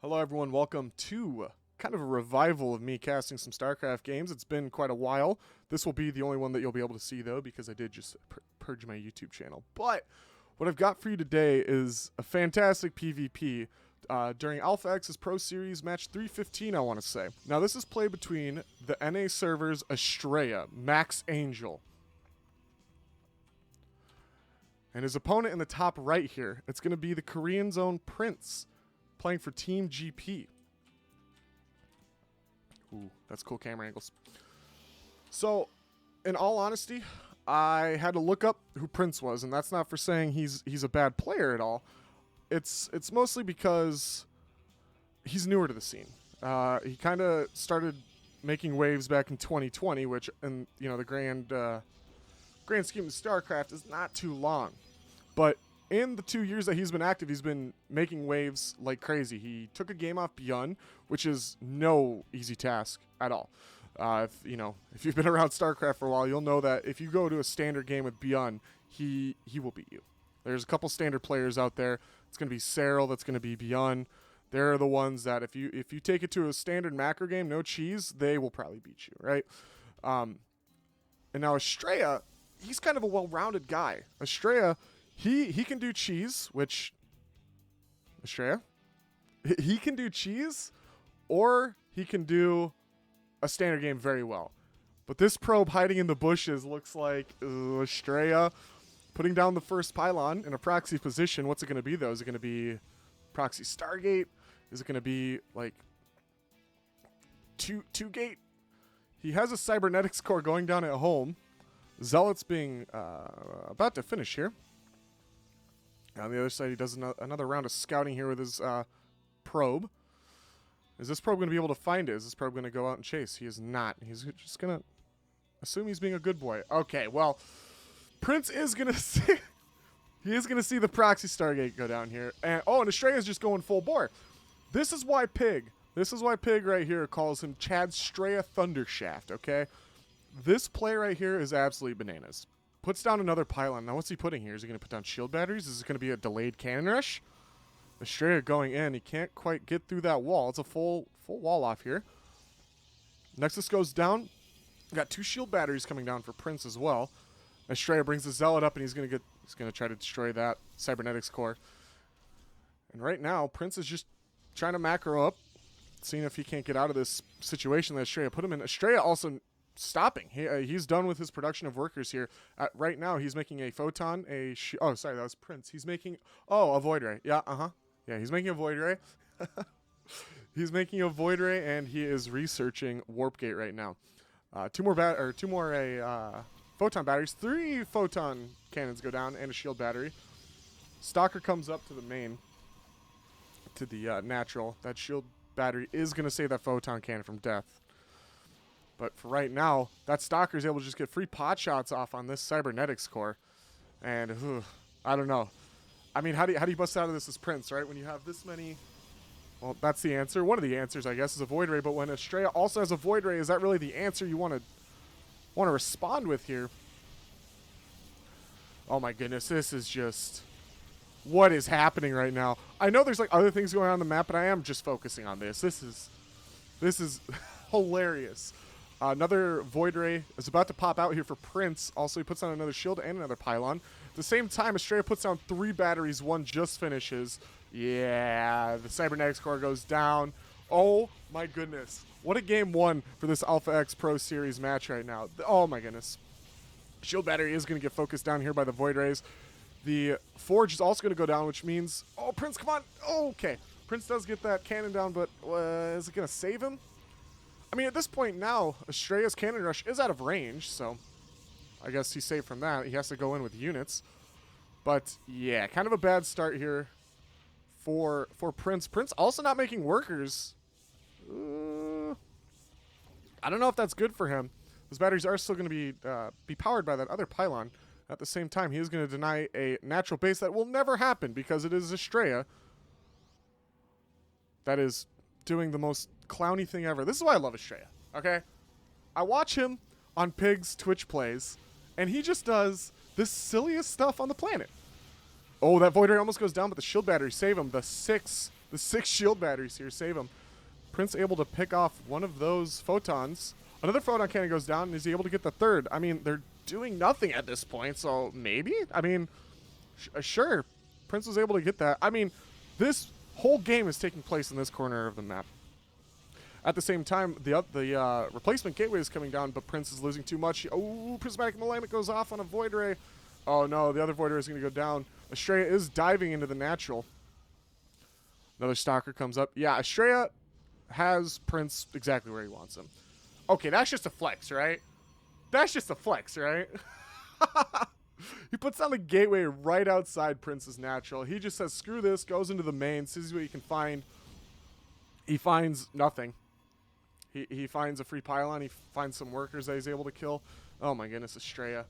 Hello everyone, welcome to kind of a revival of me casting some StarCraft games. It's been quite a while. This will be the only one that you'll be able to see though, because I did just purge my YouTube channel. But what I've got for you today is a fantastic PvP during Alpha X's Pro Series match 315, I want to say. Now this is played between the NA servers Astrea, Max Angel, and his opponent in the top right here. It's going to be the Korean's own Prince, playing for Team GP. Ooh, that's cool camera angles. So, in all honesty, I had to look up who Prince was, and that's not for saying he's a bad player at all. It's mostly because he's newer to the scene. He kind of started making waves back in 2020, which, in the grand scheme of StarCraft, is not too long. But in the 2 years that he's been active, he's been making waves like crazy. He took a game off Beyond, which is no easy task at all. If you've been around StarCraft for a while, you'll know that if you go to a standard game with Beyond, he will beat you. There's a couple standard players out there. It's going to be Cyril, that's going to be Beyond. They're the ones that if you take it to a standard macro game, no cheese, they will probably beat you, right? And now Astrea, he's kind of a well-rounded guy. Astrea, he can do cheese, which Astrea, he can do cheese, or he can do a standard game very well. But this probe hiding in the bushes looks like Astrea putting down the first pylon in a proxy position. What's it going to be, though? Is it going to be proxy Stargate? Is it going to be like two gate? He has a cybernetics core going down at home. Zealot's being about to finish here. On the other side, he does another round of scouting here with his probe. Is this probe going to be able to find it? Is this probe going to go out and chase? He is not. He's just going to assume he's being a good boy. Okay, well, Prince is going to see... he is going to see the proxy Stargate go down here. And Astrea is just going full bore. This is why Pig right here calls him Chad Astrea Thundershaft, okay? This play right here is absolutely bananas. Puts down another pylon. Now, what's he putting here? Is he going to put down shield batteries? Is it going to be a delayed cannon rush? Astrea going in. He can't quite get through that wall. It's a full wall off here. Nexus goes down. Got 2 shield batteries coming down for Prince as well. Astrea brings the Zealot up, and he's going to try to destroy that cybernetics core. And right now, Prince is just trying to macro up, seeing if he can't get out of this situation that Astrea put him in. Astrea also stopping. He's done with his production of workers here. Right now, he's making a photon, oh, sorry, that was Prince. He's making, a void ray. Yeah, Yeah, he's making a void ray. He's making a void ray, and he is researching warp gate right now. 2 more photon batteries. 3 photon cannons go down, and a shield battery. Stalker comes up to the main, to the natural. That shield battery is going to save that photon cannon from death. But for right now, that Stalker is able to just get free pot shots off on this cybernetics core. And, I don't know. I mean, how do you bust out of this as Prince, right? When you have this many... Well, that's the answer. One of the answers, I guess, is a Void Ray. But when Astrea also has a Void Ray, is that really the answer you want to respond with here? Oh, my goodness. This is just... What is happening right now? I know there's, like, other things going on the map, but I am just focusing on this. This is hilarious. Another Void Ray is about to pop out here for Prince. Also, he puts down another shield and another pylon. At the same time, Astrea puts down 3 batteries. 1 just finishes. Yeah, the cybernetics core goes down. Oh, my goodness. What a game 1 for this Alpha X Pro Series match right now. Oh, my goodness. Shield battery is going to get focused down here by the Void Rays. The Forge is also going to go down, which means... Oh, Prince, come on. Oh, okay. Prince does get that cannon down, but is it going to save him? I mean, at this point now, Astrea's cannon rush is out of range, so I guess he's safe from that. He has to go in with units. But, yeah, kind of a bad start here for Prince. Prince also not making workers. I don't know if that's good for him. Those batteries are still going to be powered by that other pylon. At the same time, he is going to deny a natural base that will never happen because it is Astrea that is doing the most clowny thing ever. This is why I love Astrea, okay? I watch him on Pig's Twitch plays, and he just does the silliest stuff on the planet. Oh, that Void Ray almost goes down, but the shield battery save him. The The 6 shield batteries here save him. Prince able to pick off one of those photons. Another photon cannon goes down, and is he able to get the third? I mean, they're doing nothing at this point, so maybe? I mean, sure. Prince was able to get that. I mean, this whole game is taking place in this corner of the map. At the same time, the replacement gateway is coming down, but Prince is losing too much. Oh, prismatic malignment goes off on a void ray. Oh no, the other void ray is going to go down. Astrea is diving into the natural. Another stalker comes up. Yeah, Astrea has Prince exactly where he wants him. Okay, that's just a flex, right? That's just a flex, right? He puts down the gateway right outside Prince's natural. He just says, screw this, goes into the main, sees what he can find. He finds nothing. He finds a free pylon. He finds some workers that he's able to kill. Oh my goodness, Astrea.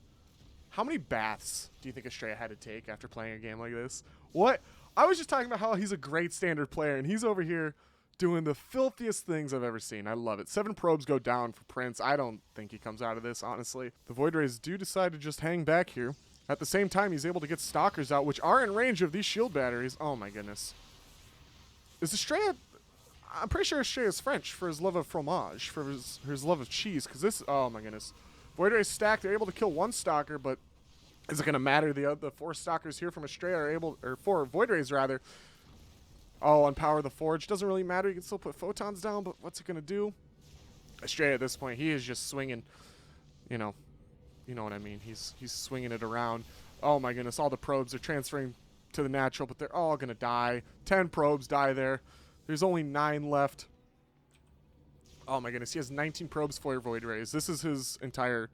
How many baths do you think Astrea had to take after playing a game like this? What? I was just talking about how he's a great standard player, and he's over here doing the filthiest things I've ever seen. I love it. 7 probes go down for Prince. I don't think he comes out of this, honestly. The Void Rays do decide to just hang back here. At the same time, he's able to get stalkers out, which are in range of these shield batteries. Oh my goodness. Is Astrea... I'm pretty sure Astrea is French for his love of fromage, for his love of cheese, because this... Oh my goodness. Void Rays stacked. They're able to kill 1 stalker, but is it going to matter? The 4 stalkers here from Astrea are able... Or 4 Void Rays, rather. Oh, unpower the forge. Doesn't really matter. You can still put photons down, but what's it going to do? Astrea at this point, he is just swinging, you know what I mean. He's swinging it around. Oh my goodness, all the probes are transferring to the natural, but they're all going to die. 10 probes die there. There's only 9 left. Oh my goodness, he has 19 probes for Void Rays. This is his entire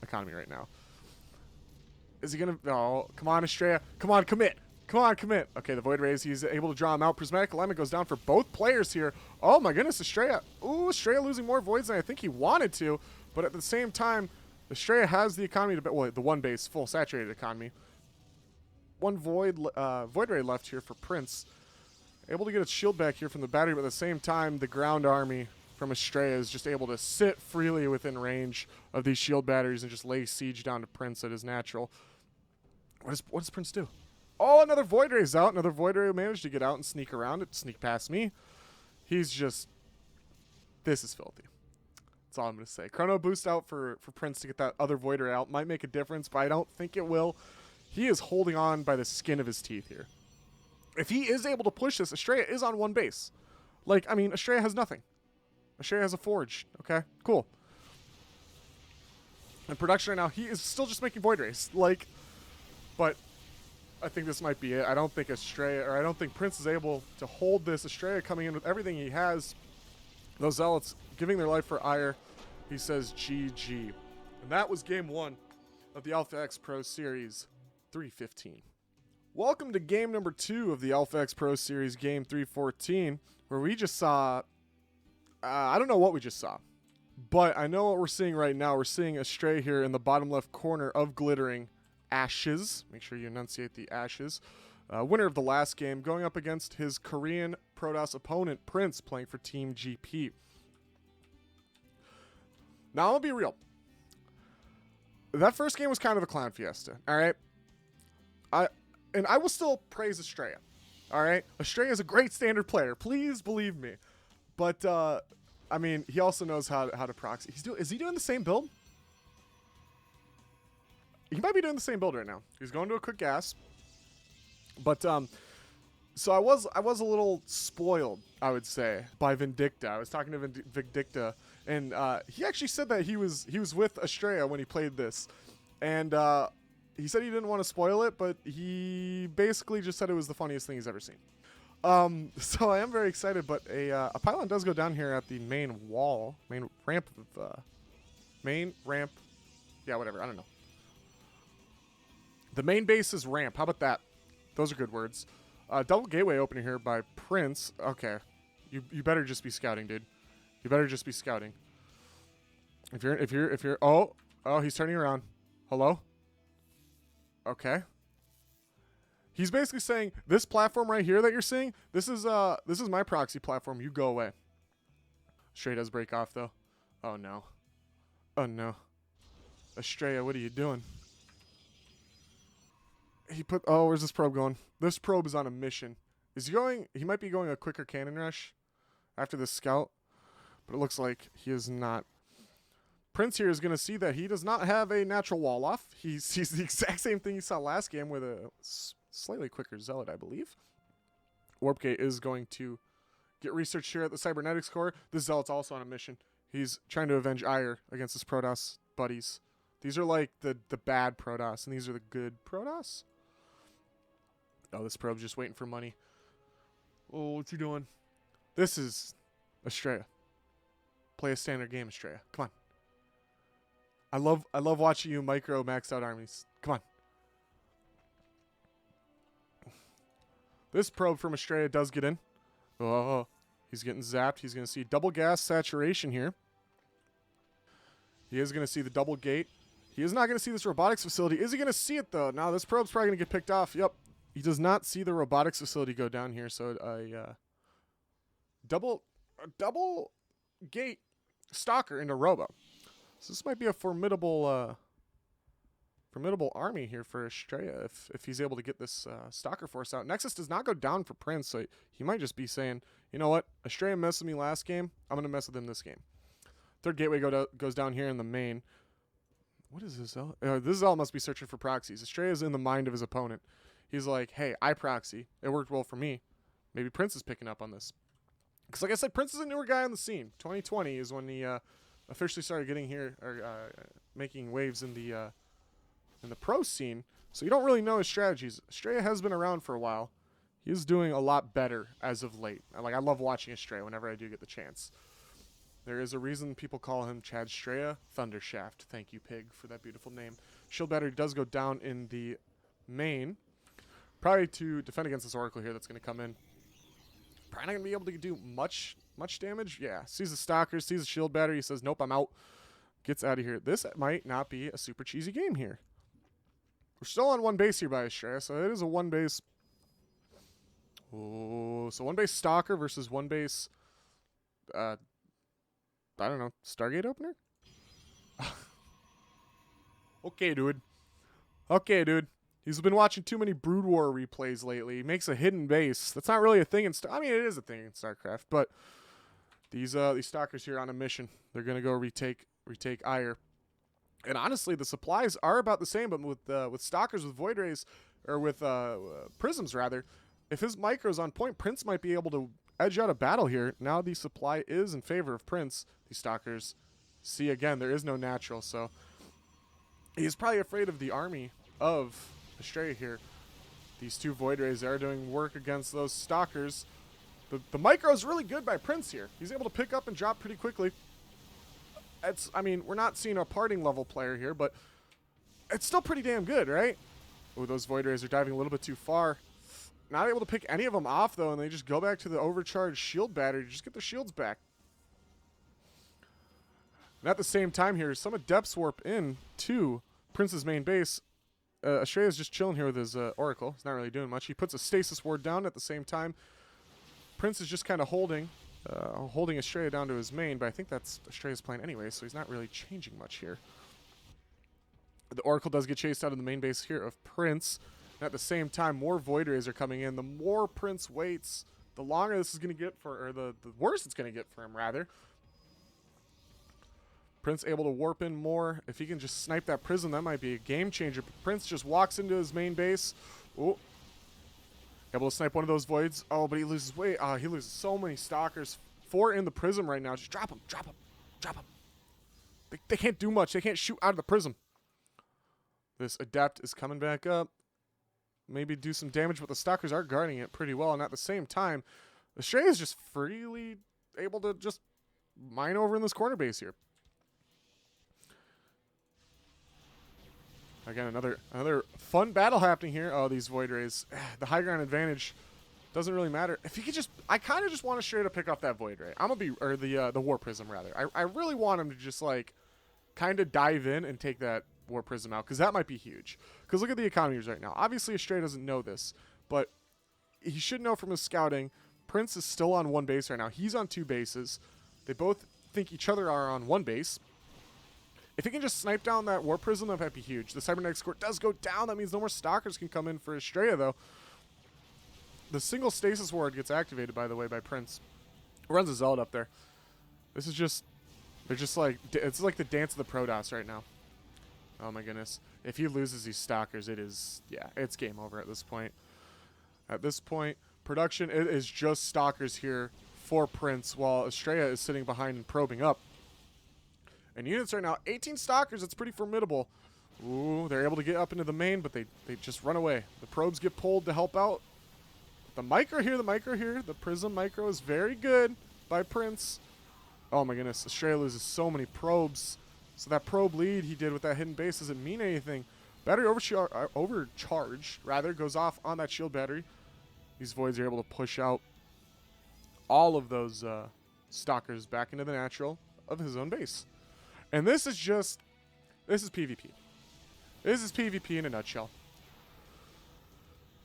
economy right now. Is he going to... Oh, come on, Astrea. Come on, commit. Come on, commit. Okay, the Void Rays, he's able to draw him out. Prismatic alignment goes down for both players here. Oh my goodness, Astrea. Ooh, Astrea losing more voids than I think he wanted to. But at the same time, Astrea has the economy to... Well, the 1 base, full saturated economy. 1 void ray left here for Prince. Able to get its shield back here from the battery, but at the same time, the ground army from Astrea is just able to sit freely within range of these shield batteries and just lay siege down to Prince at his natural. What does Prince do? Oh, another Void Ray's out. Another Void Ray managed to get out and sneak around it, sneak past me. He's just... This is filthy. That's all I'm going to say. Chrono boost out for Prince to get that other Void Ray out. Might make a difference, but I don't think it will. He is holding on by the skin of his teeth here. If he is able to push this, Astrea is on 1 base. Like, I mean, Astrea has nothing. Astrea has a forge. Okay, cool. In production right now, he is still just making Void Rays. Like, but I think this might be it. I don't think Prince is able to hold this. Astrea coming in with everything he has. Those Zealots giving their life for ire. He says GG. And that was game 1 of the Alpha X Pro Series 315. Welcome to game number 2 of the Alpha X Pro Series game 314, where we just saw... I don't know what we just saw, but I know what we're seeing right now. We're seeing Astrea here in the bottom left corner of Glittering Ashes. Make sure you enunciate the Ashes. Winner of the last game, going up against his Korean Protoss opponent, Prince, playing for Team GP. Now, I'm going to be real. That first game was kind of a clown fiesta, all right? I will still praise Astrea, all right? Astrea is a great standard player. Please believe me. But, I mean, he also knows how to proxy. Is he doing the same build? He might be doing the same build right now. He's going to a quick gas. But, so I was a little spoiled, I would say, by Vindicta. I was talking to Vindicta, and he actually said that he was with Astrea when he played this. And he said he didn't want to spoil it, but he basically just said it was the funniest thing he's ever seen. So I am very excited, but a pylon does go down here at the main ramp, yeah, whatever, I don't know. The main base is ramp, how about that? Those are good words. Double gateway opening here by Prince. Okay, you better just be scouting, dude. You better just be scouting. If you're, oh, he's turning around. Hello? Okay. He's basically saying, this platform right here that you're seeing, this is my proxy platform. You go away. Astrea does break off, though. Oh, no. Oh, no. Astrea, what are you doing? Where's this probe going? This probe is on a mission. Is he going? He might be going a quicker cannon rush after the scout, but it looks like he is not. Prince here is going to see that he does not have a natural wall off. He sees the exact same thing he saw last game with a slightly quicker zealot, I believe. Warp Gate is going to get researched here at the Cybernetics Core. This zealot's also on a mission. He's trying to avenge Ire against his Protoss buddies. These are like the bad Protoss, and these are the good Protoss. Oh, this probe's just waiting for money. Oh, what's he doing? This is Astrea. Play a standard game, Astrea. Come on. I love watching you micro max out armies. Come on. This probe from Astrea does get in. Oh, he's getting zapped. He's going to see double gas saturation here. He is going to see the double gate. He is not going to see this robotics facility. Is he going to see it, though? No, this probe's probably going to get picked off. Yep. He does not see the robotics facility go down here. So a double gate stalker into Robo. So this might be a formidable army here for Astrea if he's able to get this stalker force out. Nexus does not go down for Prince, so he might just be saying, you know what, Astrea messed with me last game. I'm going to mess with him this game. Third gateway goes down here in the main. What is this? This Zealot must be searching for proxies. Astrea is in the mind of his opponent. He's like, hey, I proxy. It worked well for me. Maybe Prince is picking up on this. Because like I said, Prince is a newer guy on the scene. 2020 is when he officially started getting here, or making waves in the pro scene. So you don't really know his strategies. Astrea has been around for a while. He is doing a lot better as of late. I love watching Astrea whenever I do get the chance. There is a reason people call him Chad Astrea Thundershaft. Thank you, Pig, for that beautiful name. Shield battery does go down in the main. Probably to defend against this Oracle here that's going to come in. Probably not going to be able to do much damage. Yeah, sees the stalkers, sees the shield battery. He says, nope, I'm out. Gets out of here. This might not be a super cheesy game here. We're still on one base here by Astrea, so it is a one base. Oh, so one base stalker versus one base, I don't know, Stargate opener? Okay, dude. Okay, dude. He's been watching too many Brood War replays lately. He makes a hidden base. That's not really a thing in I mean, it is a thing in StarCraft, but these stalkers here on a mission. They're gonna go retake Ire. And honestly, the supplies are about the same, but with stalkers, with Void Rays, or with prisms rather, if his micro's on point, Prince might be able to edge out a battle here. Now the supply is in favor of Prince. These stalkers, see again, there is no natural, so he's probably afraid of the army of Astrea here. These two Void Rays are doing work against those stalkers. The micro is really good by Prince here. He's able to pick up and drop pretty quickly. I mean, we're not seeing a parting level player here, but it's still pretty damn good, right? Oh, those Void Rays are diving a little bit too far. Not able to pick any of them off, though, and they just go back to the overcharged shield battery. Just get their shields back. And at the same time here, some Adepts warp in to Prince's main base. Astrea is just chilling here with his Oracle. He's not really doing much. He puts a stasis ward down at the same time. Prince is just kind of holding Astrea down to his main, but I think that's Astrea's plan anyway, so he's not really changing much here. The Oracle does get chased out of the main base here of Prince. And at the same time, more Void Rays are coming in. The more Prince waits, the longer this is going to get for, or the worse it's going to get for him, rather. Prince able to warp in more. If he can just snipe that prism, that might be a game changer. But Prince just walks into his main base. Oh, able to snipe one of those voids. Oh, but he loses weight. He loses so many stalkers. 4 in the prism right now. Just drop him, drop him, drop him. They can't do much. They can't shoot out of the prism. This Adept is coming back up. Maybe do some damage, but the stalkers are guarding it pretty well. And at the same time, Astrea is just freely able to just mine over in this corner base here. Again, another fun battle happening here. Oh, these Void Rays. The high ground advantage doesn't really matter. If he could just, I kind of just want Astrea to pick up that Void Ray. Or the War Prism rather. I really want him to just like kind of dive in and take that War Prism out, because that might be huge. Because look at the economies right now. Obviously, Astrea doesn't know this, but he should know from his scouting. Prince is still on one base right now. He's on 2 bases. They both think each other are on 1 base. If he can just snipe down that War Prism, that might be huge. The Cybernetics Core does go down. That means no more stalkers can come in for Astrea, though. The single stasis ward gets activated, by the way, by Prince. Runs a Zealot up there. This is just... They're just like... It's like the dance of the Protoss right now. Oh my goodness. If he loses these Stalkers, it is... Yeah, it's game over at this point. At this point, production, it is just Stalkers here for Prince, while Astrea is sitting behind and probing up. And units right now, 18 Stalkers. It's pretty formidable. Ooh, they're able to get up into the main, but they just run away. The probes get pulled to help out. The micro here, the Prism micro is very good by Prince. Oh my goodness, Astrea loses so many probes. So that probe lead he did with that hidden base doesn't mean anything. Battery overcharge, rather, goes off on that shield battery. These Voids are able to push out all of those Stalkers back into the natural of his own base. And this is PvP. This is PvP in a nutshell.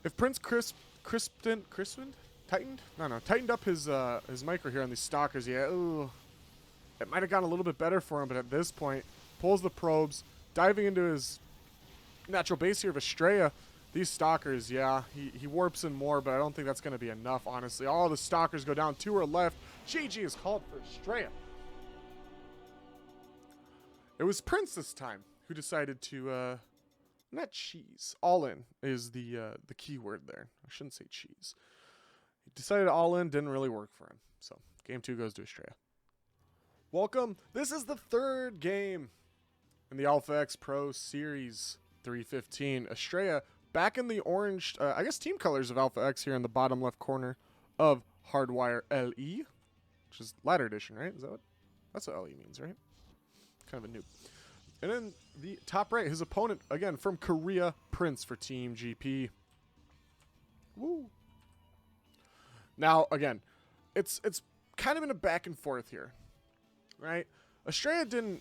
If Prince tightened up his micro here on these Stalkers, yeah, ooh, it might have gone a little bit better for him, but at this point, pulls the probes, diving into his natural base here of Astrea. These Stalkers, yeah, he warps in more, but I don't think that's going to be enough, honestly. All the Stalkers go down, 2 are left. GG is called for Astrea. It was Prince this time who decided to, not cheese. All in is the key word there. I shouldn't say cheese. He decided all in, didn't really work for him. So, game 2 goes to Astrea. Welcome. This is the 3rd game in the Alpha X Pro Series 315. Astrea back in the orange, I guess, team colors of Alpha X here in the bottom left corner of Hardwire LE, which is ladder edition, right? Is that what? That's what LE means, right? Kind of a noob. And then the top right, his opponent, again, from Korea, Prince for Team GP. Woo. Now, again, it's kind of in a back and forth here, right? Astrea didn't...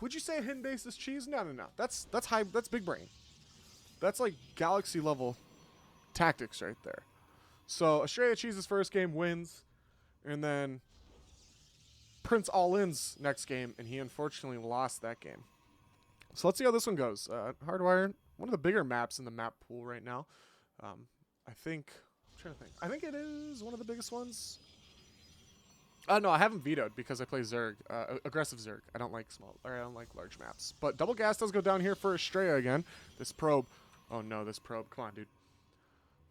would you say a hidden base is cheese? No. That's high. That's big brain. That's like galaxy level tactics right there. So Astrea cheeses first game, wins, and then Prince all-ins next game, and he unfortunately lost that game. So let's see how this one goes. Hardwire, one of the bigger maps in the map pool right now. I think it is one of the biggest ones. No, I haven't vetoed because I play Zerg, aggressive Zerg. I don't like large maps. But double gas does go down here for Astrea again. This probe. Oh no, this probe. Come on, dude.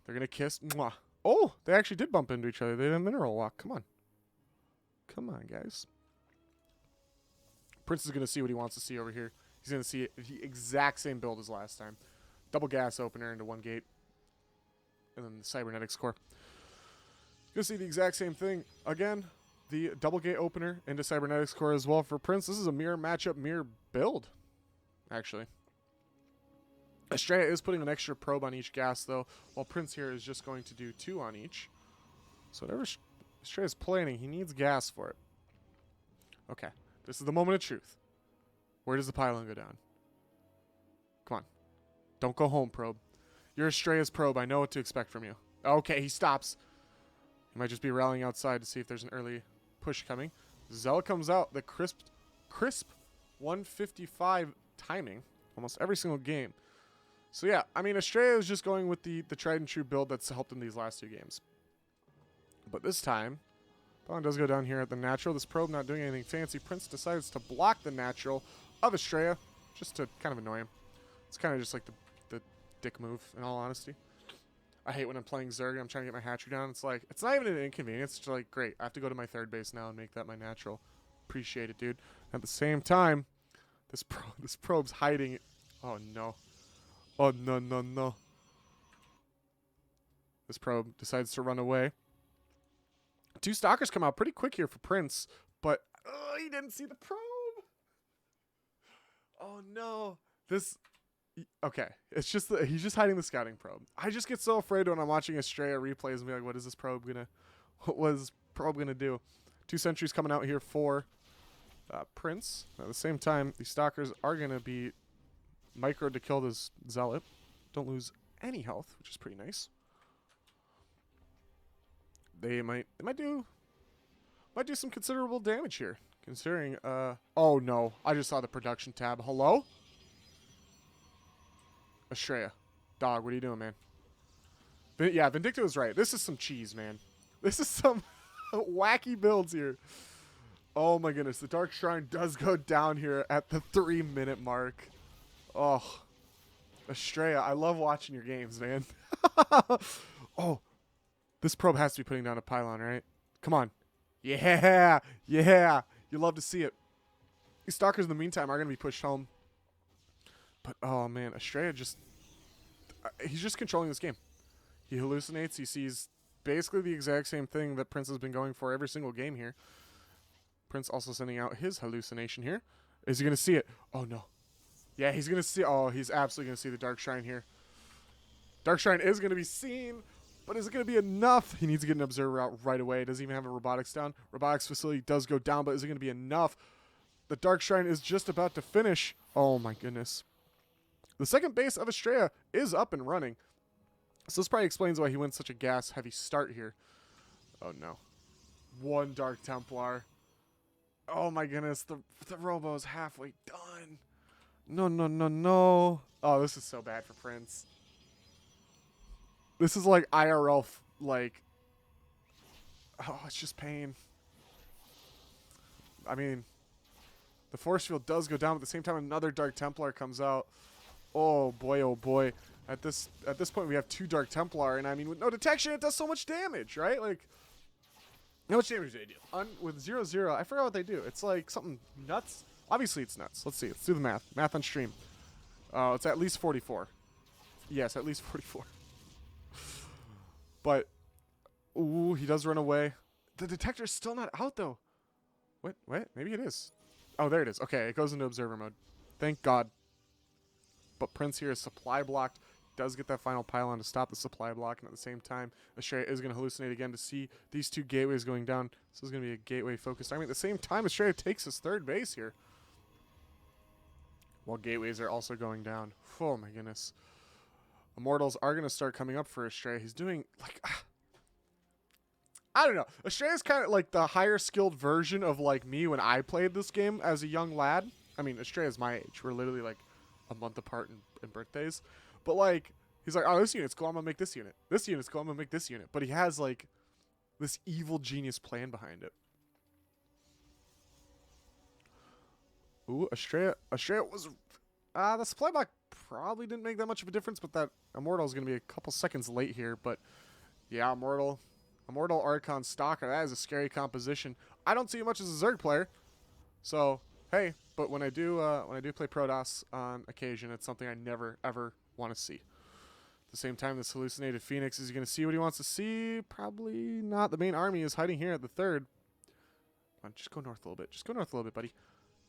They're gonna kiss. Mwah. Oh, they actually did bump into each other. They did a mineral walk. Come on. Come on, guys. Prince is gonna see what he wants to see over here. He's gonna see the exact same build as last time. Double gas opener into one gate. And then the cybernetics core. Gonna see the exact same thing again. The double gate opener into cybernetics core as well for Prince. This is a mirror matchup, mirror build, actually. Astrea is putting an extra probe on each gas, though, while Prince here is just going to do 2 on each. So whatever Astrea is planning, he needs gas for it. Okay, this is the moment of truth. Where does the pylon go down? Come on. Don't go home, probe. You're Astrea's probe. I know what to expect from you. Okay, he stops. He might just be rallying outside to see if there's an early push coming. Zealot comes out. The crisp 155 timing almost every single game. So yeah, I mean, Astrea is just going with the tried and true build that's helped in these last 2 games. But this time, Pylon does go down here at the natural. This probe not doing anything fancy. Prince decides to block the natural of Astrea just to kind of annoy him. It's kind of just like the dick move, in all honesty. I hate when I'm playing Zerg and I'm trying to get my hatchery down. It's like, it's not even an inconvenience. It's just like, great, I have to go to my 3rd base now and make that my natural. Appreciate it, dude. At the same time, this probe's hiding. Oh, no. Oh, no. This probe decides to run away. 2 Stalkers come out pretty quick here for Prince, but he didn't see the probe. Oh, no. Okay, it's just he's just hiding the scouting probe. I just get so afraid when I'm watching Astrea replays and be like, what was this probe gonna do? 2 sentries coming out here for Prince. At the same time, these Stalkers are gonna be microed to kill this Zealot. Don't lose any health, which is pretty nice. They might do some considerable damage here, considering oh no, I just saw the production tab. Hello? Astrea. Dog, what are you doing, man? Yeah, Vindicta was right. This is some cheese, man. This is some wacky builds here. Oh my goodness, the Dark Shrine does go down here at the 3-minute mark. Oh, Astrea, I love watching your games, man. Oh, this probe has to be putting down a pylon, right? Come on. Yeah, yeah. You love to see it. These Stalkers in the meantime are going to be pushed home. But, oh man, Astrea just... he's just controlling this game. He hallucinates. He sees basically the exact same thing that Prince has been going for every single game here. Prince also sending out his hallucination here. Is he going to see it? Oh, no. Yeah, he's going to see... oh, he's absolutely going to see the Dark Shrine here. Dark Shrine is going to be seen, but is it going to be enough? He needs to get an observer out right away. Doesn't even have a robotics down. Robotics facility does go down, but is it going to be enough? The Dark Shrine is just about to finish. Oh, my goodness. The second base of Astrea is up and running. So this probably explains why he went such a gas-heavy start here. Oh, no. One Dark Templar. Oh my goodness, the Robo's halfway done. No, no, no, no. Oh, this is so bad for Prince. This is like IRL, like... oh, it's just pain. I mean, the force field does go down, but at the same time another Dark Templar comes out. Oh boy, oh boy. At this point we have 2 Dark Templar, and I mean, with no detection, it does so much damage, right? Like... how much damage do they do? With 0-0, I forgot what they do. It's like something nuts. Obviously, it's nuts. Let's see. Let's do the math. Math on stream. It's at least 44. Yes, at least 44. But, ooh, he does run away. The detector's still not out, though. What? Maybe it is. Oh, there it is. Okay, it goes into observer mode. Thank God. But Prince here is supply blocked. Does get that final pylon to stop the supply block, and at the same time, Astrea is going to hallucinate again to see these 2 gateways going down. This is going to be a gateway-focused army. At the same time, Astrea takes his 3rd base here, while gateways are also going down. Oh, my goodness. Immortals are going to start coming up for Astrea. He's doing, like... I don't know. Astrea is kind of like the higher-skilled version of, like, me when I played this game as a young lad. I mean, Astrea is my age. We're literally, like, a month apart in birthdays. But, like, he's like, oh, this unit's cool, I'm going to make this unit. This unit's cool, I'm going to make this unit. But he has, like, this evil genius plan behind it. Ooh, Astrea was... the supply block probably didn't make that much of a difference, but that Immortal is going to be a couple seconds late here. But, yeah, Immortal Archon Stalker, that is a scary composition. I don't see it much as a Zerg player. So, hey, but when I do play Protoss on occasion, it's something I never, ever... want to see. At the same time, this hallucinated Phoenix, is he going to see what he wants to see? Probably not. The main army is hiding here at the 3rd. Come on, just go north a little bit. Just go north a little bit, buddy.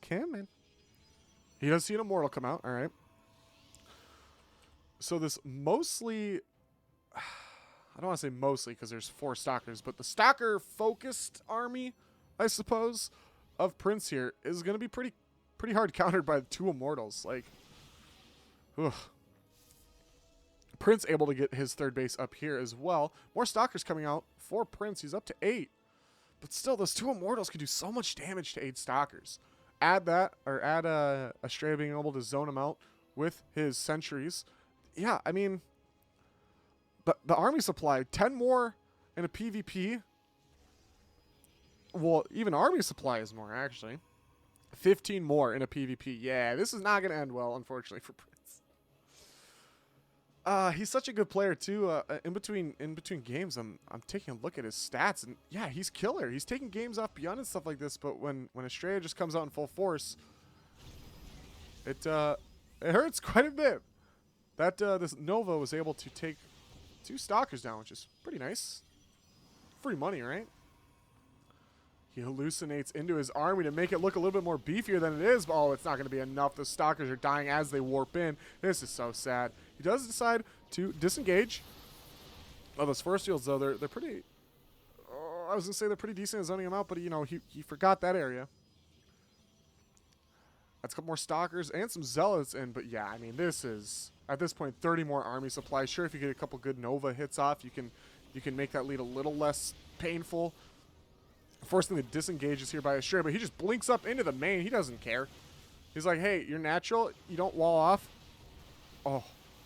Come in. He does see an Immortal come out. All right. So this mostly... I don't want to say mostly because there's 4 Stalkers, but the Stalker-focused army, I suppose, of Prince here is going to be pretty hard countered by 2 Immortals. Like, ugh. Prince able to get his 3rd base up here as well. More Stalkers coming out for Prince. He's up to 8. But still, those 2 Immortals could do so much damage to 8 Stalkers. Add that, or add Astrea being able to zone him out with his sentries. Yeah, I mean, the army supply, 10 more in a PvP. Well, even army supply is more, actually. 15 more in a PvP. Yeah, this is not going to end well, unfortunately, for Prince. He's such a good player too. In between games, I'm taking a look at his stats, and yeah, he's killer. He's taking games off beyond and stuff like this. But when Astrea just comes out in full force, it hurts quite a bit. That this Nova was able to take 2 Stalkers down, which is pretty nice. Free money, right? He hallucinates into his army to make it look a little bit more beefier than it is. But, oh, it's not going to be enough. The Stalkers are dying as they warp in. This is so sad. He does decide to disengage. Oh, those force fields, though, they're pretty... I was going to say they're pretty decent at zoning him out, but, you know, he forgot that area. That's a couple more Stalkers and some Zealots in. But, yeah, I mean, this is, at this point, 30 more army supply. Sure, if you get a couple good Nova hits off, you can make that lead a little less painful. Forcing the disengages here by Astrea, but he just blinks up into the main. He doesn't care. He's like, hey, you're natural. You don't wall off. Oh,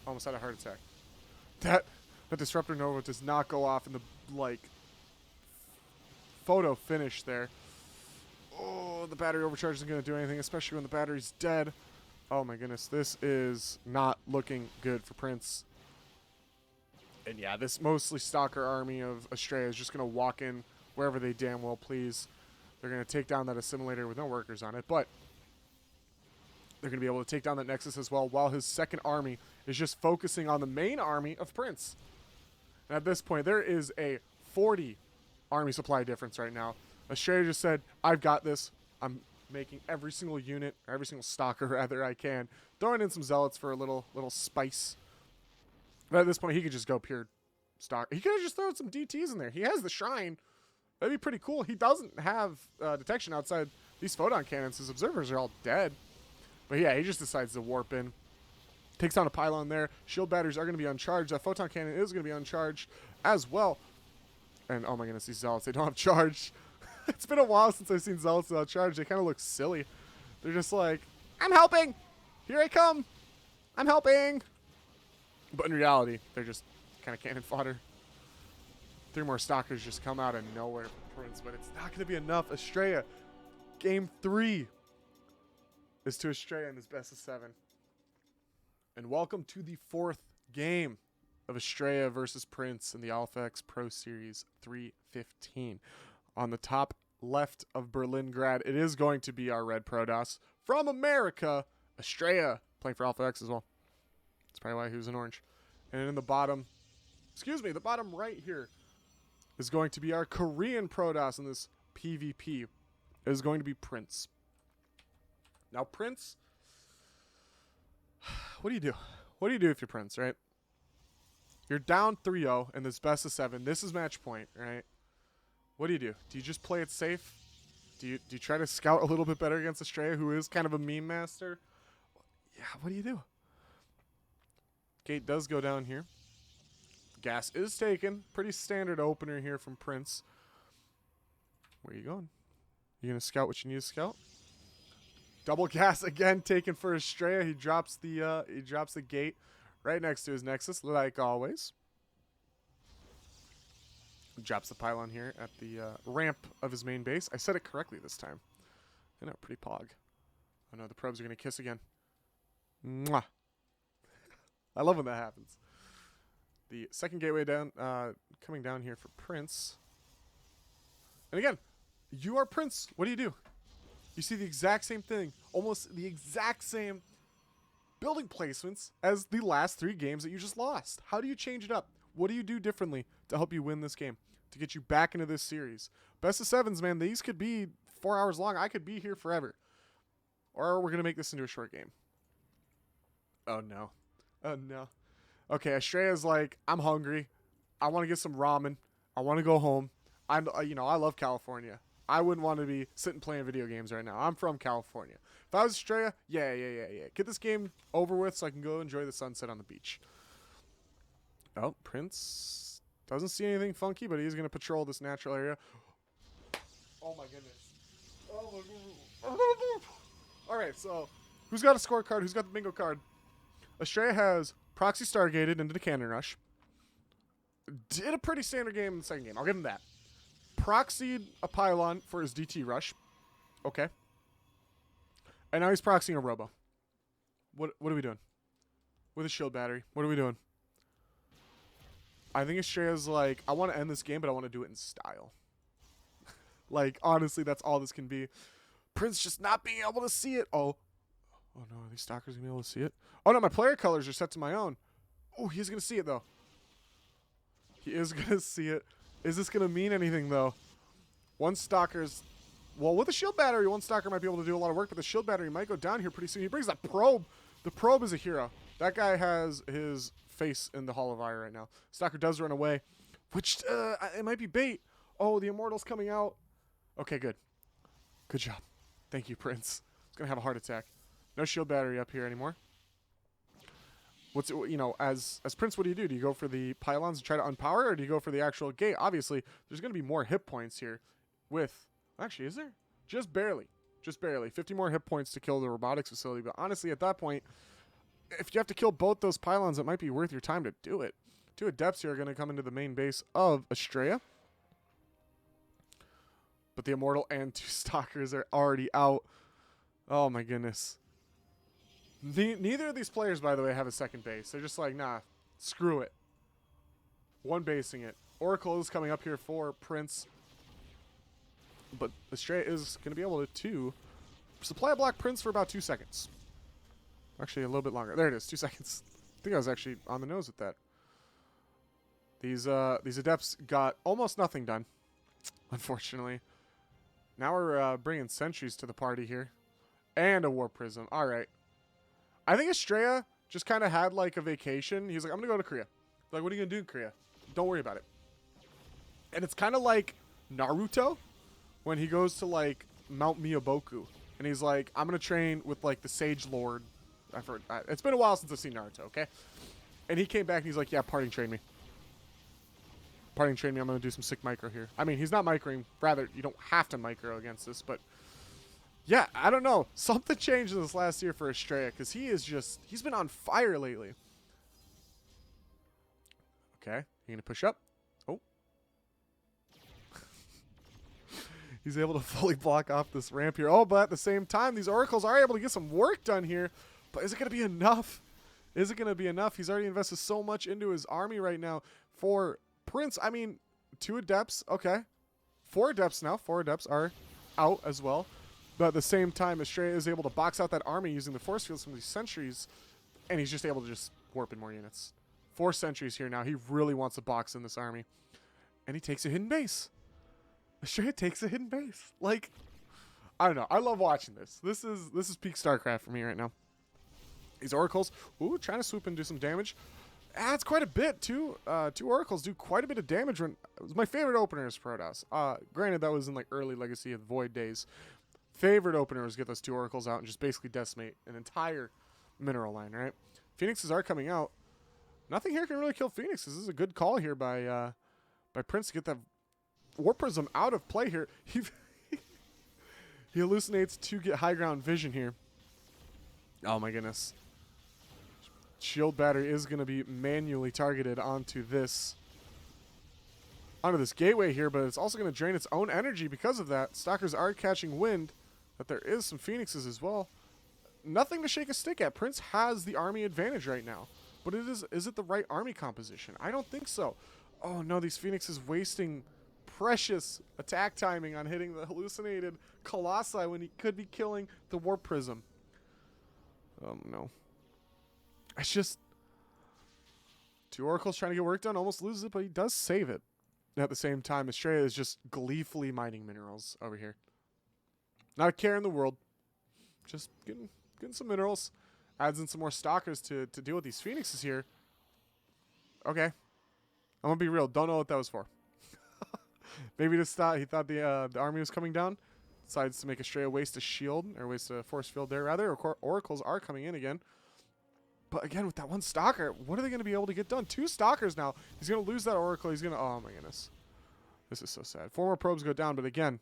almost had a heart attack. That Disruptor Nova does not go off in the, like, photo finish there. Oh, the battery overcharge isn't going to do anything, especially when the battery's dead. Oh my goodness, this is not looking good for Prince. And yeah, this mostly Stalker army of Astrea is just going to walk in wherever they damn well please. They're going to take down that assimilator with no workers on it, but they're going to be able to take down that Nexus as well, while his second army is just focusing on the main army of Prince. And at this point, there is a 40 army supply difference right now. Astrea just said, I've got this. I'm making every single unit, or every single Stalker rather I can, throwing in some Zealots for a little spice. But at this point, he could just go pure Stalker. He could have just thrown some DTs in there. He has the Shrine. That'd be pretty cool. He doesn't have detection outside these photon cannons. His observers are all dead. But yeah, he just decides to warp in. Takes down a pylon there. Shield batteries are going to be uncharged. That photon cannon is going to be uncharged as well. And oh my goodness, these Zealots, they don't have charge. It's been a while since I've seen Zealots without charge. They kind of look silly. They're just like, I'm helping! Here I come! I'm helping! But in reality, they're just kind of cannon fodder. 3 more Stalkers just come out of nowhere for Prince, but it's not going to be enough. Astrea, game 3 is to Astrea in this best-of-7. And welcome to the 4th game of Astrea versus Prince in the Alpha X Pro Series 315. On the top left of Berlingrad, it is going to be our Red Protoss from America, Astrea, playing for Alpha X as well. That's probably why he was in orange. And in the bottom, the bottom right here is going to be our Korean Protoss in this PvP. It is going to be Prince. Now, Prince, what do you do? What do you do if you're Prince, right? You're down 3-0 in this best-of-7. This is match point, right? What do you do? Do you just play it safe? Do you try to scout a little bit better against Astrea, who is kind of a meme master? Yeah, what do you do? Gate does go down here. Gas is taken. Pretty standard opener here from Prince. Where are you going? You gonna scout what you need to scout? Double gas again taken for Astrea. He drops the gate right next to his Nexus, like always. Drops the pylon here at the ramp of his main base. I said it correctly this time. I know, pretty pog. Oh no, the probes are gonna kiss again. Mwah. I love when that happens. The second gateway down, coming down here for Prince. And again, you are Prince. What do? You see the exact same thing. Almost the exact same building placements as the last 3 games that you just lost. How do you change it up? What do you do differently to help you win this game? To get you back into this series? Best-of-7s, man. These could be 4 hours long. I could be here forever. Or we're going to make this into a short game. Oh, no. Oh, no. Okay, Astrea's like, I'm hungry. I want to get some ramen. I want to go home. I love California. I wouldn't want to be sitting playing video games right now. I'm from California. If I was Astrea, yeah. Get this game over with so I can go enjoy the sunset on the beach. Oh, Prince doesn't see anything funky, but he's going to patrol this natural area. Oh, my goodness. Oh, my goodness. All right, so who's got a scorecard? Who's got the bingo card? Astrea has proxy stargated into the cannon rush. Did a pretty standard game in the second game. I'll give him that. Proxied a pylon for his DT rush. Okay. And now he's proxying a robo. What are we doing? With a shield battery. What are we doing? I think Astrea's like, I want to end this game, but I want to do it in style. Like, honestly, that's all this can be. Prince just not being able to see it. Oh no, are these Stalkers going to be able to see it? Oh no, my player colors are set to my own. Oh, he's going to see it, though. He is going to see it. Is this going to mean anything, though? One Stalker's... Well, with a shield battery, one Stalker might be able to do a lot of work, but the shield battery might go down here pretty soon. He brings that probe. The probe is a hero. That guy has his face in the Hall of Fire right now. Stalker does run away, which it might be bait. Oh, the Immortal's coming out. Okay, good. Good job. Thank you, Prince. He's going to have a heart attack. No shield battery up here anymore. As Prince, what do you do? Do you go for the pylons and try to unpower, or do you go for the actual gate? Obviously, there's going to be more hit points here with... Actually, is there? Just barely. Just barely. 50 more hit points to kill the robotics facility. But honestly, at that point, if you have to kill both those pylons, it might be worth your time to do it. Two Adepts here are going to come into the main base of Astrea. But the Immortal and two Stalkers are already out. Oh my goodness. Neither of these players, by the way, have a second base. They're just like, nah, screw it. One basing it. Oracle is coming up here for Prince. But Astrea is going to be able to supply a block Prince for about 2 seconds. Actually, a little bit longer. There it is, 2 seconds. I think I was actually on the nose with that. These Adepts got almost nothing done, unfortunately. Now we're bringing sentries to the party here. And a War Prism. All right. I think Astrea just kind of had like a vacation. He's like, I'm going to go to Korea. Like, what are you going to do in Korea? Don't worry about it. And it's kind of like Naruto when he goes to like Mount Miyaboku. And he's like, I'm going to train with like the Sage Lord. I've heard, it's been a while since I've seen Naruto, okay? And he came back and he's like, yeah, parting train me. Parting train me, I'm going to do some sick micro here. I mean, he's not microing. Rather, you don't have to micro against this, but yeah, I don't know. Something changed this last year for Astrea because he's been on fire lately. Okay, you going to push up? Oh. He's able to fully block off this ramp here. Oh, but at the same time, these Oracles are able to get some work done here. But is it going to be enough? Is it going to be enough? He's already invested so much into his army right now for Prince. I mean, 2 Adepts. Okay. 4 Adepts now. 4 Adepts are out as well. But at the same time, Astrea is able to box out that army using the force fields from these sentries. And he's just able to just warp in more units. 4 sentries here now. He really wants to box in this army. And he takes a hidden base. Astrea takes a hidden base. Like, I don't know. I love watching this. This is peak StarCraft for me right now. These Oracles, ooh, trying to swoop and do some damage. Adds quite a bit, too. 2 Oracles do quite a bit of damage. When it was my favorite opener is Protoss. Granted, that was in like early Legacy of the Void days. Favorite opener was get those 2 Oracles out and just basically decimate an entire mineral line, right? Phoenixes are coming out. Nothing here can really kill Phoenixes. This is a good call here by Prince to get that War Prism out of play here. He hallucinates to get high ground vision here. Oh my goodness. Shield battery is going to be manually targeted onto this gateway here, but it's also going to drain its own energy because of that. Stalkers are catching wind that there is some Phoenixes as well. Nothing to shake a stick at. Prince has the army advantage right now, but is it the right army composition? I don't think so. Oh no, these Phoenixes wasting precious attack timing on hitting the hallucinated Colossi when he could be killing the Warp Prism. No. It's just 2 Oracles trying to get work done, almost loses it, but he does save it. And at the same time, Astrea is just gleefully mining minerals over here. Not a care in the world. Just getting some minerals. Adds in some more Stalkers to deal with these Phoenixes here. Okay. I'm going to be real. Don't know what that was for. Maybe he thought the army was coming down. Decides to make Astrea waste a shield, or waste a force field there, rather. Oracles are coming in again. But again, with that 1 Stalker, what are they going to be able to get done? 2 Stalkers now. He's going to lose that Oracle. He's going to... Oh, my goodness. This is so sad. 4 more probes go down, but again,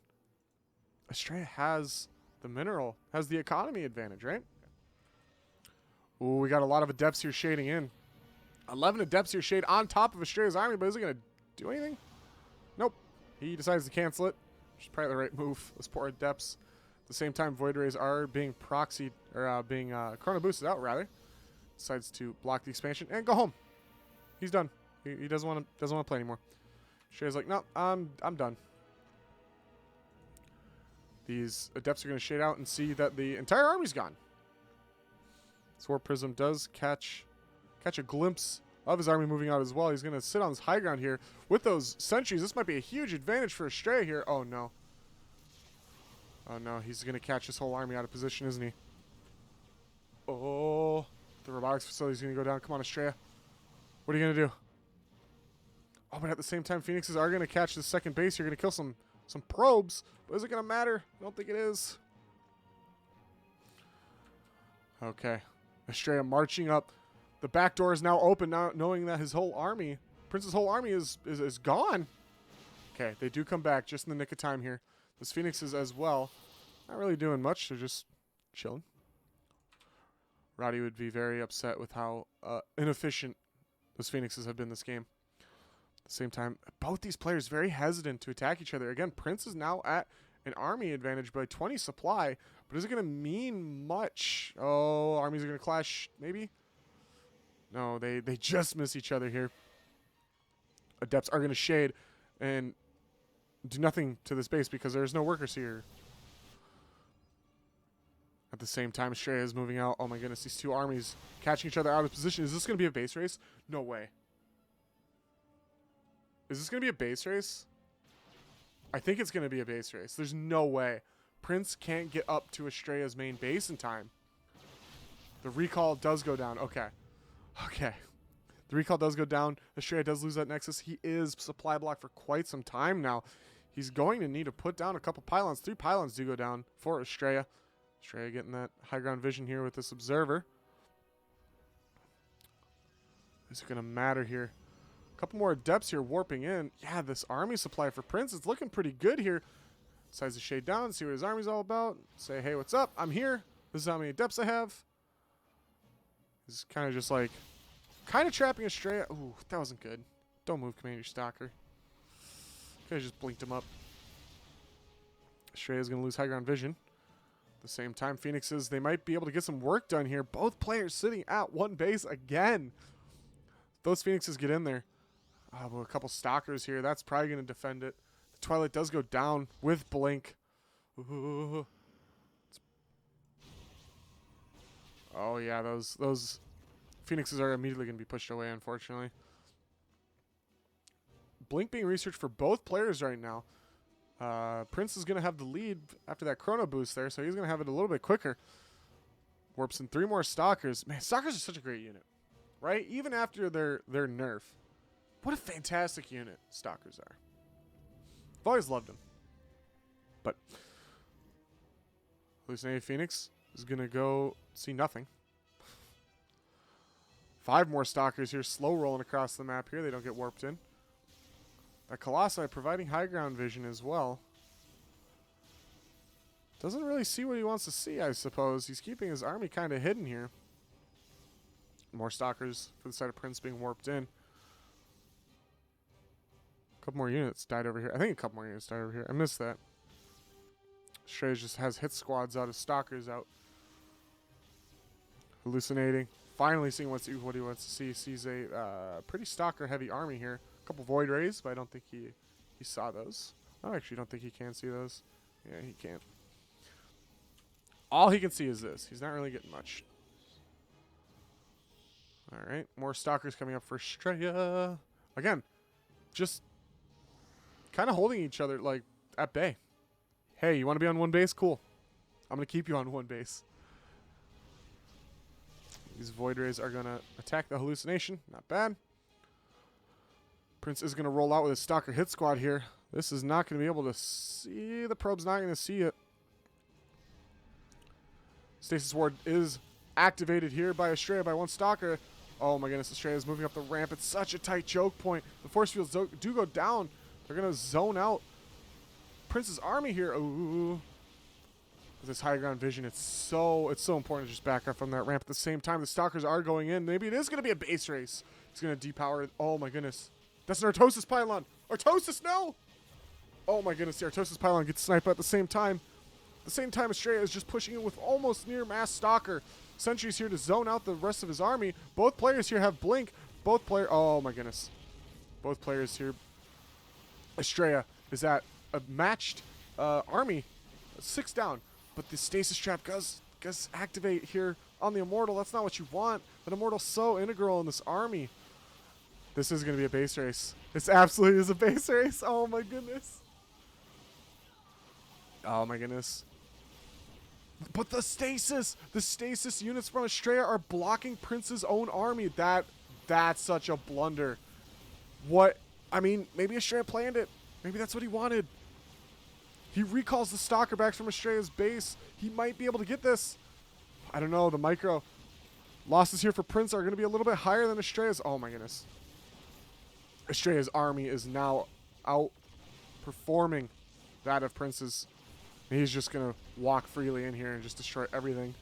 Astrea has the mineral, has the economy advantage, right? Ooh, we got a lot of Adepts here shading in. 11 Adepts here shade on top of Astrea's army, but is it going to do anything? Nope. He decides to cancel it, which is probably the right move. Those poor Adepts. At the same time, Void Rays are being proxied, or being chrono boosted out, rather. Decides to block the expansion and go home. He's done. He doesn't want to play anymore. Astrea's like, no, I'm done. These Adepts are going to shade out and see that the entire army's gone. Sword Prism does catch a glimpse of his army moving out as well. He's going to sit on this high ground here with those sentries. This might be a huge advantage for Astrea here. Oh, no. Oh, no. He's going to catch his whole army out of position, isn't he? Oh, the robotics facility is going to go down. Come on, Astrea. What are you going to do? Oh, but at the same time, Phoenixes are going to catch the second base. You're going to kill some probes. But is it going to matter? I don't think it is. Okay. Astrea marching up. The back door is now open, now knowing that his whole army, Prince's whole army is gone. Okay, they do come back just in the nick of time here. Those Phoenixes as well. Not really doing much. They're just chilling. Roddy would be very upset with how inefficient those Phoenixes have been this game. At the same time, both these players very hesitant to attack each other. Again, Prince is now at an army advantage by 20 supply, but is it going to mean much? Oh, armies are going to clash, maybe? No, they just miss each other here. Adepts are going to shade and do nothing to this base because there's no workers here. At the same time, Astrea is moving out. Oh my goodness, these two armies catching each other out of position. Is this going to be a base race? No way. Is this going to be a base race? I think it's going to be a base race. There's no way. Prince can't get up to Astrea's main base in time. The recall does go down. Okay. Okay. The recall does go down. Astrea does lose that nexus. He is supply blocked for quite some time now. He's going to need to put down a couple pylons. 3 pylons do go down for Astrea. Astrea getting that high ground vision here with this observer. Is it going to matter here? A couple more adepts here warping in. Yeah, this army supply for Prince is looking pretty good here. Decides to shade down, see what his army's all about. Say, hey, what's up? I'm here. This is how many adepts I have. He's kind of just like, kind of trapping Astrea. Ooh, that wasn't good. Don't move, Commander Stalker. Could have just blinked him up. Astrea's going to lose high ground vision. At the same time, Phoenixes, they might be able to get some work done here. Both players sitting at one base again. Those Phoenixes get in there. Well, a couple Stalkers here. That's probably going to defend it. The Twilight does go down with Blink. Ooh. Oh, yeah, those Phoenixes are immediately going to be pushed away, unfortunately. Blink being researched for both players right now. Prince is going to have the lead after that chrono boost there, so he's going to have it a little bit quicker. Warps in 3 more Stalkers. Man, Stalkers are such a great unit, right? Even after their nerf. What a fantastic unit Stalkers are. I've always loved them. But Hallucinated Phoenix is going to go see nothing. 5 more Stalkers here, slow rolling across the map here. They don't get warped in. That Colossi providing high ground vision as well. Doesn't really see what he wants to see, I suppose. He's keeping his army kind of hidden here. More Stalkers for the side of Prince being warped in. A couple more units died over here. I think a couple more units died over here. I missed that. Astrea just has hit squads out of Stalkers out. Hallucinating. Finally seeing what he wants to see. He sees a pretty Stalker-heavy army here. A couple Void Rays, but I don't think he saw those. I actually don't think he can see those. Yeah, he can't. All he can see is this. He's not really getting much. All right, more Stalkers coming up for Astrea. Again, just kind of holding each other like at bay. Hey, you want to be on one base? Cool. I'm going to keep you on one base. These Void Rays are going to attack the Hallucination. Not bad. Prince is going to roll out with his Stalker hit squad here. This is not going to be able to see. The probe's not going to see it. Stasis Ward is activated here by Astrea by 1 Stalker. Oh my goodness, Astrea is moving up the ramp. It's such a tight choke point. The force fields do go down. They're going to zone out Prince's army here. Ooh. With this high ground vision, it's so important to just back up from that ramp. At the same time, the Stalkers are going in. Maybe it is going to be a base race. He's going to depower it. Oh my goodness. That's an Artosis pylon. Artosis, no! Oh my goodness, the Artosis pylon gets sniped at the same time. At the same time, Astrea is just pushing in with almost near mass Stalker. Sentry's here to zone out the rest of his army. Both players here have Blink. Oh my goodness. Both players here. Astrea is at a matched army. 6 down. But the stasis trap does activate here on the Immortal. That's not what you want. But Immortal's so integral in this army. This is going to be a base race. This absolutely is a base race. Oh my goodness. Oh my goodness. But the stasis units from Astrea are blocking Prince's own army. That's such a blunder. What? I mean, maybe Astrea planned it. Maybe that's what he wanted. He recalls the Stalker back from Astrea's base. He might be able to get this. I don't know. The micro losses here for Prince are going to be a little bit higher than Astrea's. Oh my goodness. Astrea's army is now outperforming that of Prince's. He's just going to walk freely in here and just destroy everything.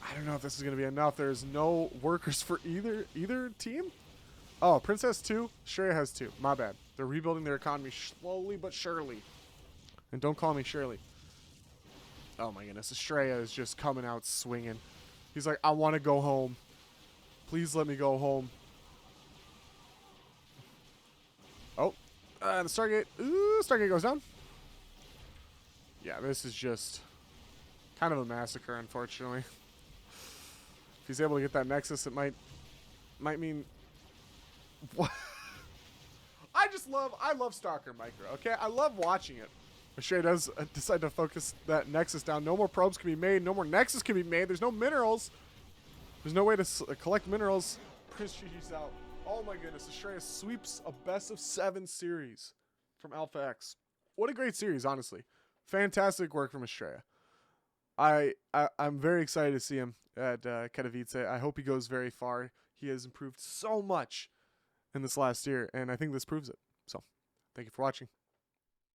I don't know if this is going to be enough. There's no workers for either team. Oh, Prince has 2. Astrea has 2. My bad. They're rebuilding their economy slowly but surely. And don't call me Shirley. Oh my goodness. Astrea is just coming out swinging. He's like, I want to go home. Please let me go home. Oh. The Stargate. Ooh, Stargate goes down. Yeah, this is just kind of a massacre, unfortunately. If he's able to get that Nexus, it might mean... What? I love Stalker Micro, okay? I love watching it. Astrea does decide to focus that Nexus down. No more probes can be made. No more Nexus can be made. There's no minerals. There's no way to collect minerals. Prince Chichi's out. Oh my goodness. Astrea sweeps a best-of-7 series from Alpha X. What a great series, honestly. Fantastic work from Astrea. I'm very excited to see him at Katowice. I hope he goes very far. He has improved so much in this last year, and I think this proves it. So, thank you for watching.